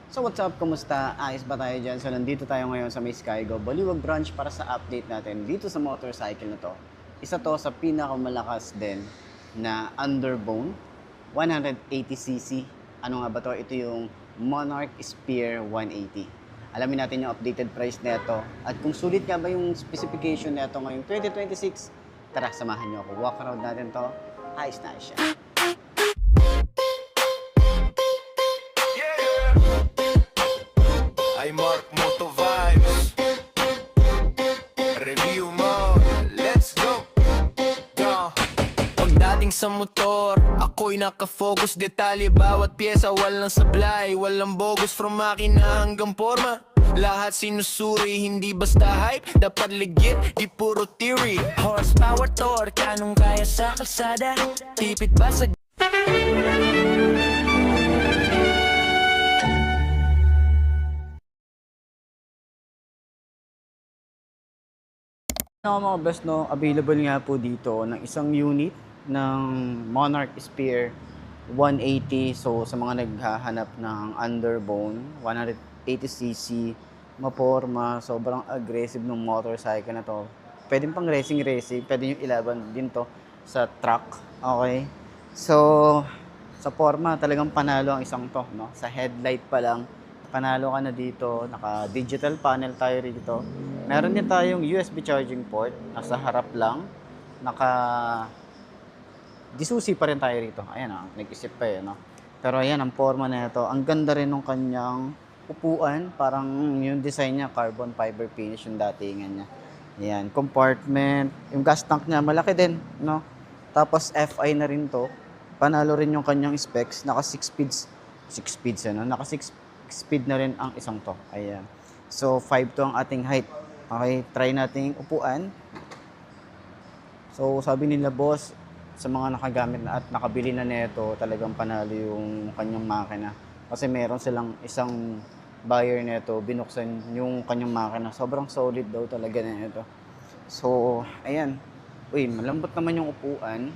So what's up? Kumusta? Ayos ba tayo dyan? So nandito tayo ngayon sa may Skygo Baliwag branch para sa update natin dito sa motorcycle na to. Isa to sa pinakamalakas din na underbone, 180cc. Ano nga ba to? Ito yung Monarch Spear 180. Alamin natin yung updated price nito at kung sulit nga ba yung specification nito ngayong 2026. Tara, samahan nyo ako. Walk around natin to. Ayos na siya. Ay Mark Moto Vibes Review mo, let's go Pagdating sa motor, ako'y nakafocus. Detalye bawat pyesa, walang sablay, walang bogus. From makina hanggang forma, lahat sinusuri, hindi basta hype. Dapat legit, di puro theory. Horsepower, torque, anong kaya sa kalsada? Tipid ba sa Mga best, no, available nga po dito ng isang unit ng Monarch Spear 180. So sa mga naghahanap ng underbone, 180cc, maporma, sobrang aggressive ng motorcycle na to. Pwede pang racing, pwede nyo ilaban din to sa truck. Okay? So sa forma, talagang panalo ang isang to, no? Sa headlight pa lang, panalo ka na dito. Naka-digital panel tayo rito. Meron din tayong USB charging port. Nasa harap lang. Disusi pa rin tayo rito. Ayan, nag-isip pa no? Pero ayan, ang forma na ito. Ang ganda rin ng kanyang upuan. Parang yung design niya, carbon fiber finish yung datingan niya. Ayan, compartment. Yung gas tank niya, malaki din, no? Tapos FI na rin to. Panalo rin yung kanyang specs. Naka 6 speeds. 6 speeds, ano? Naka 6 speed na rin ang isang to. Ayan. So, 5 to ang ating height. Okay, try natin yung upuan. So, sabi nila, boss, sa mga nakagamit na at nakabili na nito, talagang panalo yung kanyang makina. Kasi meron silang isang buyer nito, binuksan yung kanyang makina. Sobrang solid daw talaga na ito. So, ayan. Uy, malambot naman yung upuan.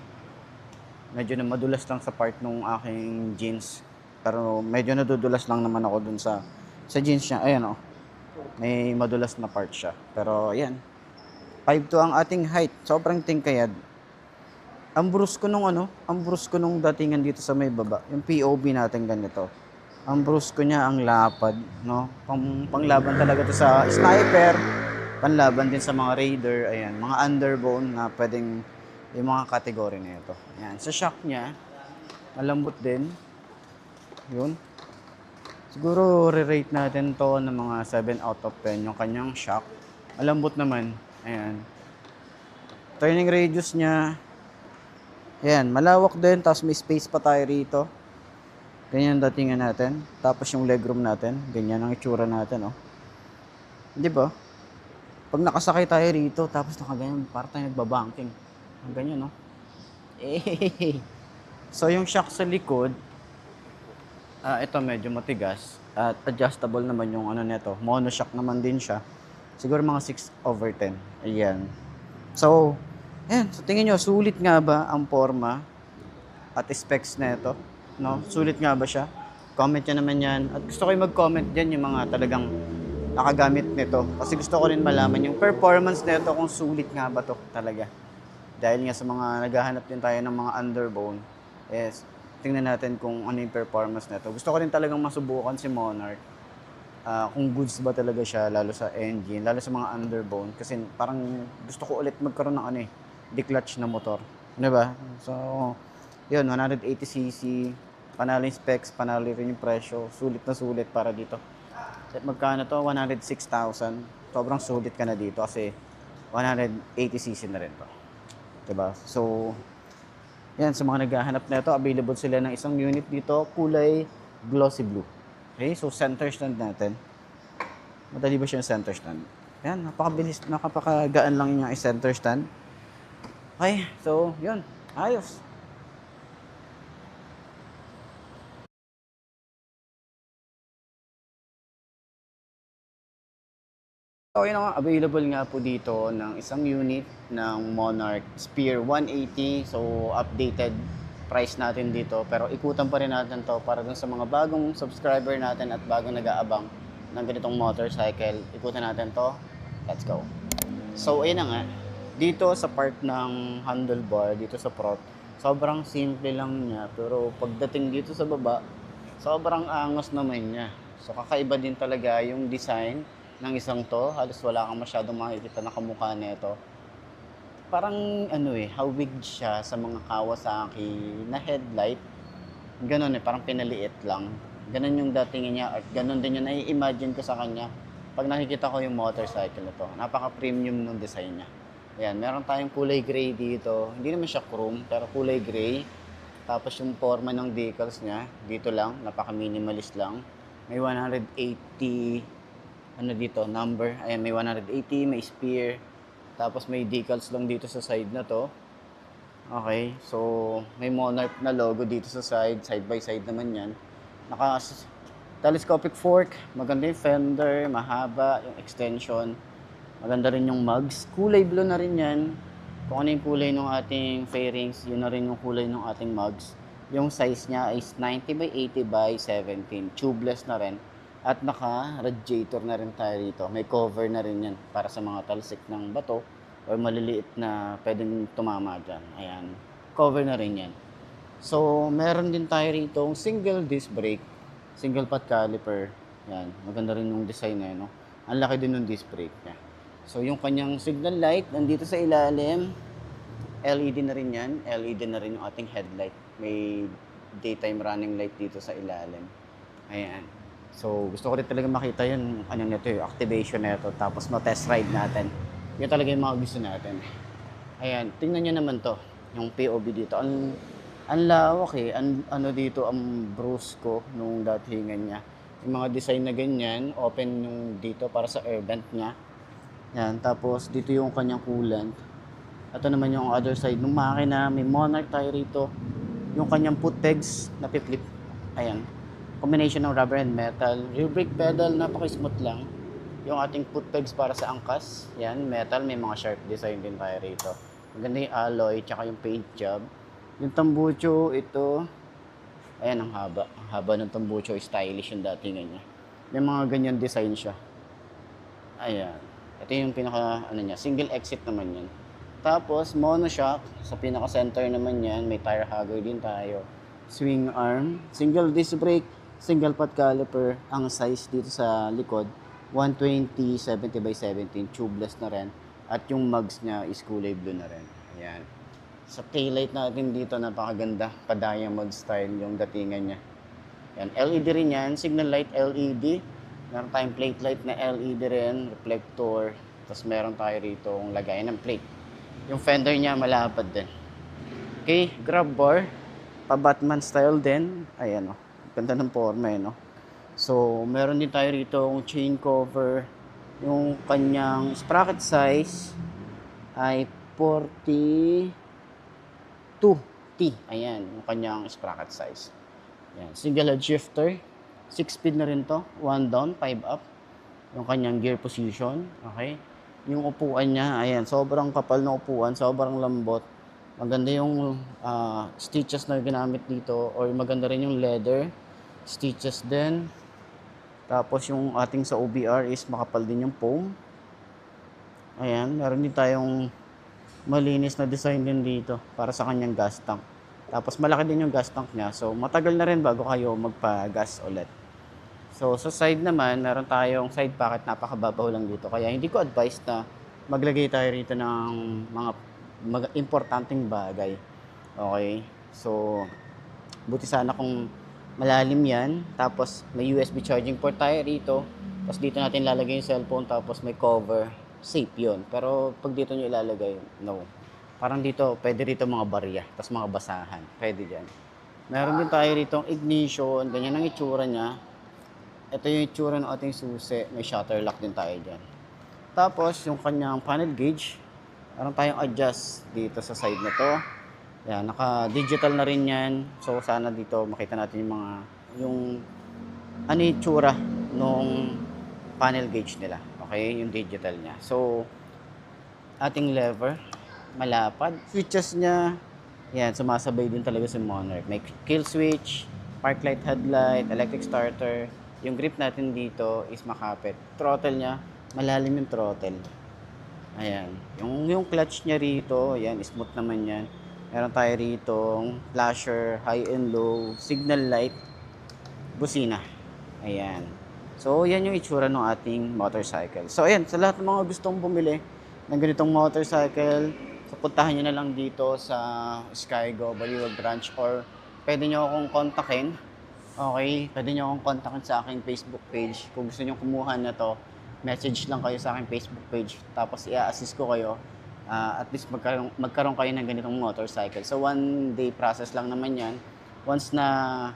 Medyo na madulas lang sa part ng aking jeans. Pero medyo nadudulas lang naman ako dun sa jeans niya. Ayan, oh. May madulas na part siya. Pero ayan. 5'2" ang ating height. Sobrang tingkayad. Ang brusko nung datingan dito sa may baba. Yung POV natin ganito. Ang brusko niya, ang lapad, no? Panglaban talaga to sa sniper. Panlaban din sa mga raider. Ayan, mga underbone na pwedeng yung mga kategory na ito. Ayan, sa shock niya, malambot din. Yun. Siguro re-rate natin to ng mga 7 out of 10 yung kanyang shock. Malambot naman. Ayan. Turning radius niya. Ayan, malawak din. Tapos may space pa tayo rito. Ganyan ang datingan natin. Tapos yung legroom natin. Ganyan ang itsura natin, oh. Di ba? Pag nakasakay tayo rito, tapos nakaganyan, parang tayo nagbabanking. Ganyan, no? Eh. So, yung shock sa likod, ito medyo matigas at adjustable naman yung ano nito. Monoshock naman din siya. Siguro mga 6/10. Ayan. So, ayan. So, tingin nyo, sulit nga ba ang forma at specs nito? No? Sulit nga ba siya? Comment nyo naman yan. At gusto ko yung mag-comment dyan yung mga talagang nakagamit nito. Kasi gusto ko rin malaman yung performance nito kung sulit nga ba to talaga. Dahil nga sa mga naghahanap din tayo ng mga underbone, yes, tingnan natin kung ano yung performance nito. Gusto ko rin talagang masubukan si Monarch. Kung goods ba talaga siya, lalo sa engine, lalo sa mga underbone. Kasi parang gusto ko ulit magkaroon ng declutch na motor. Di ba? So, yun, 180cc, panalo yung specs, panalo rin yung presyo. Sulit na sulit para dito. At magkano to? 106,000. Sobrang sulit ka na dito kasi 180cc na rin to. Diba? So, yan, sa mga naghahanap na ito, available sila ng isang unit dito, kulay glossy blue. Okay, so center stand natin. Madali ba siya yung center stand? Yan, napakabilis, napakagaan lang niya i-center stand. Okay, so, yun, ayos. So, yun nga, available nga po dito ng isang unit ng Monarch Spear 180. So, updated price natin dito. Pero ikutan pa rin natin to para dun sa mga bagong subscriber natin at bagong nag-aabang ng ganitong motorcycle. Ikutan natin to. Let's go. So, ayun na nga. Dito sa part ng handlebar, dito sa prot, sobrang simple lang niya. Pero pagdating dito sa baba, sobrang angas naman niya. So, kakaiba din talaga yung design ng isang to. Halos wala kang masyadong makikita na kamukha nito. Parang hawig siya sa mga Kawasaki na headlight. Ganun parang pinaliit lang. Ganun yung datingin niya at ganun din yung nai-imagine ko sa kanya pag nakikita ko yung motorcycle na to. Napaka-premium ng design niya. Ayan, meron tayong kulay gray dito. Hindi naman siya chrome, pero kulay gray. Tapos yung forma ng decals niya, dito lang, napaka-minimalist lang. May 180, dito, number. Ayan, may 180, may spear. Tapos may decals lang dito sa side na to. Okay, so may Monarch na logo dito sa side by side naman yan. Telescopic fork, maganda yung fender, mahaba yung extension. Maganda rin yung mugs. Kulay blue na rin yan. Kung ano yung kulay ng ating fairings, yun na rin yung kulay ng ating mugs. Yung size niya is 90 by 80 by 17. Tubeless na rin. At naka-radiator na rin tayo dito. May cover na rin yan para sa mga talsik ng bato or maliliit na pwedeng tumama dyan. Ayan. Cover na rin yan. So, meron din tayo rito single disc brake, single pot caliper. Yan. Maganda rin yung design na yun. No? Ang laki din ng disc brake niya. So, yung kanyang signal light, nandito sa ilalim. LED na rin yan. LED na rin yung ating headlight. May daytime running light dito sa ilalim. Ayan. So, gusto ko rin talaga makita yun, yung activation na ito. Tapos, ma-test ride natin. Yun talaga yung mga gusto natin. Ayan, tingnan nyo naman to. Yung POV dito. Ang lawak dito, ang brusco nung datingan niya. Yung mga design na ganyan, open yung dito para sa air vent niya. Yan, tapos dito yung kanyang coolant. Ito naman yung other side ng makina. May Monarch tayo rito. Yung kanyang foot pegs na flip. Ayan. Combination ng rubber and metal. Rear brake pedal, napaka-smooth lang. Yung ating foot pegs para sa angkas. Yan, metal. May mga sharp design din tayo rito. Maganda yung alloy, tsaka yung paint job. Yung tambucho, ito. Ayan, ang haba. Ang haba ng tambucho, stylish yung datingan niya. May mga ganyan design siya. Ayan. Ito yung pinaka, single exit naman yan. Tapos, monoshock. Sa pinaka-center naman yan, may tire hugger din tayo. Swing arm. Single disc brake. Single pot caliper. Ang size dito sa likod, 120 70 by 17. Tubeless na rin. At yung mugs niya is kulay blue na rin. Ayan. Sa taillight natin dito, napakaganda. Pa-diamond style yung datingan niya. Ayan. LED rin yan. Signal light LED. Meron tayong plate light na LED rin. Reflector. Tapos meron tayo rito ang lagayan ng plate. Yung fender niya malapad din. Okay. Grab bar. Pa-Batman style din. Ayan o. Ganda ng forma no. So, meron din tayo rito yung chain cover. Yung kanyang sprocket size ay 42T. Ayan, yung kanyang sprocket size. Ayan, single head shifter. 6-speed na rin to. 1 down, 5 up. Yung kanyang gear position. Okay. Yung upuan niya, ayan, sobrang kapal na upuan, sobrang lambot. Maganda yung stitches na ginamit dito or maganda rin yung leather stitches din. Tapos yung ating sa OBR is makapal din yung foam. Ayan, meron din tayong malinis na design din dito para sa kanyang gas tank. Tapos malaki din yung gas tank niya. So matagal na rin bago kayo magpa-gas ulit. So sa side naman, meron tayong side pocket, napakababaw lang dito. Kaya hindi ko advise na maglagay tayo rito ng mga importanteng bagay. Okay? So buti sana kung malalim yan. Tapos may USB charging port tayo rito. Tapos dito natin lalagay yung cellphone. Tapos may cover. Safe yun. Pero pag dito nyo ilalagay, no. Parang dito, pwede rito mga barya. Tapos mga basahan. Pwede dyan. Meron din tayo rito ignition. Ganyan ang itsura niya. Ito yung itsura ng ating susi. May shutter lock din tayo dyan. Tapos yung kanyang panel gauge. Meron tayong adjust dito sa side na to. Yan, naka-digital na rin yan. So, sana dito makita natin yung itsura nung panel gauge nila. Okay, yung digital niya. So, ating lever, malapad. Switches niya, Yan, sumasabay din talaga si Monarch. May kill switch, park light, headlight, electric starter. Yung grip natin dito is makapit. Throttle niya, malalim yung throttle. Ayan. Yung clutch niya rito, ayan, smooth naman yan. Meron tayo rito flasher, high and low, signal light, busina. Ayan. So, yan yung itsura ng ating motorcycle. So, ayan, sa lahat ng mga gustong bumili ng ganitong motorcycle, so puntahan nyo na lang dito sa Skygo, Baliwag Branch, or pwede nyo akong kontakin. Okay, pwede nyo akong kontakin sa aking Facebook page. Kung gusto nyo kumuha na to, message lang kayo sa aking Facebook page. Tapos i-assist ko kayo. At least magkaroon kayo ng ganitong motorcycle. So, 1 day process lang naman yan. Once na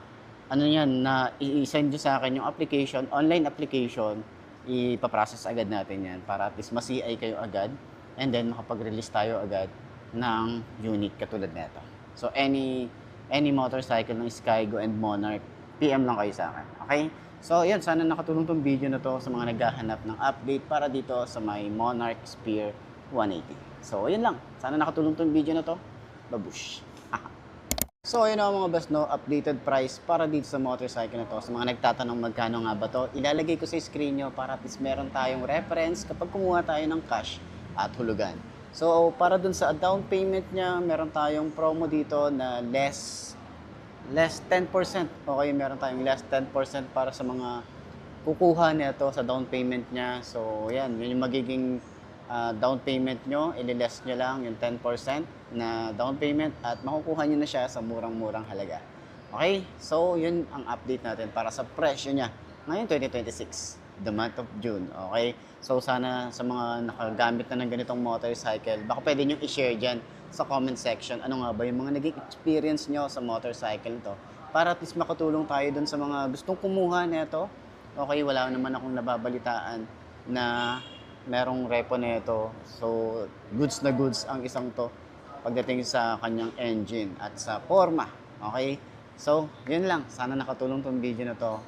na i-send nyo sa akin yung application, online application, ipaprocess agad natin yan para at least ma-CI kayo agad and then makapag-release tayo agad ng unit katulad nito. So any motorcycle ng Skygo and Monarch, PM lang kayo sa akin. Okay? So yan, sana nakatulong tong video na to sa mga naghahanap ng update para dito sa may Monarch Spear 180. So yun lang, sana nakatulong tong video na to. Babush! So, ayun na mga boss, no, updated price para dito sa motorcycle na to. Sa mga nagtatanong magkano nga ba to, ilalagay ko sa screen nyo para at least meron tayong reference kapag kumuha tayo ng cash at hulugan. So, para dun sa down payment niya, meron tayong promo dito na less 10%. Okay, meron tayong less 10% para sa mga kukuha nito sa down payment niya. So, yan, yun yung magiging down payment nyo, ililess nyo lang yung 10% na down payment at makukuha nyo na siya sa murang-murang halaga. Okay? So, yun ang update natin para sa presyo niya ngayon 2026, the month of June. Okay? So, sana sa mga nakagamit na ng ganitong motorcycle, baka pwede nyo i-share dyan sa comment section ano nga ba yung mga naging experience nyo sa motorcycle to para at least makatulong tayo dun sa mga gustong kumuha nito. Okay? Wala naman akong nababalitaan na merong repo nito. So, goods na goods ang isang to pagdating sa kanyang engine at sa forma. Okay? So, yun lang. Sana nakatulong tong video na to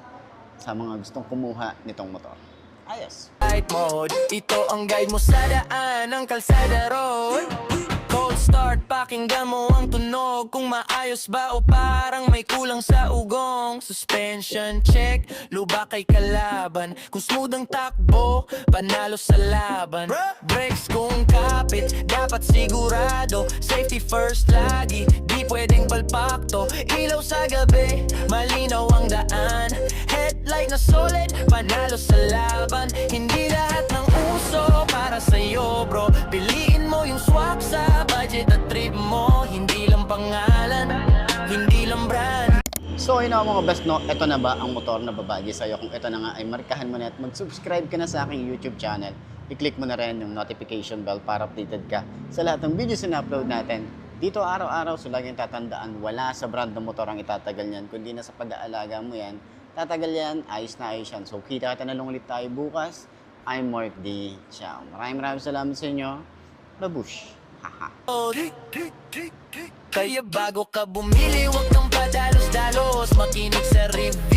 sa mga gustong kumuha nitong motor. Ayos! Night mode, ito ang guide mo sa daan ng Kalsada Road. Cold start, pakinggan mo ang tunog kung maayos ba o parang may kulang sa ugong. Suspension check, lubak kay kalaban. Kung smooth ang takbo, panalo sa laban. Brakes kung kapit, dapat sigurado. Safety first lagi, di pwedeng palpakto. Ilaw sa gabi, malinaw ang daan. Headlight na solid, panalo sa laban. Hindi lahat ng uso para sa'yo bro. Piliin mo yung swak sa budget at trip mo. Hindi lang pangalan, hindi lang brand. So, yun na mga best, no? Ito na ba ang motor na babagi sa'yo? Kung ito na nga ay markahan mo na at mag-subscribe ka na sa aking YouTube channel. I-click mo na rin yung notification bell para updated ka sa lahat ng videos na upload natin. Dito araw-araw, so laging tatandaan, wala sa brand ng motor ang itatagal yan, kundi na sa pag-aalaga mo yan. Tatagal yan, ayos na ayos yan. So, kita na lang ulit tayo bukas. I'm Mark D. Ciao. Maraming salamat sa inyo. Babush! Haha. Kaya bago ka bumili, huwag kang padalos-dalos. Makinig sa review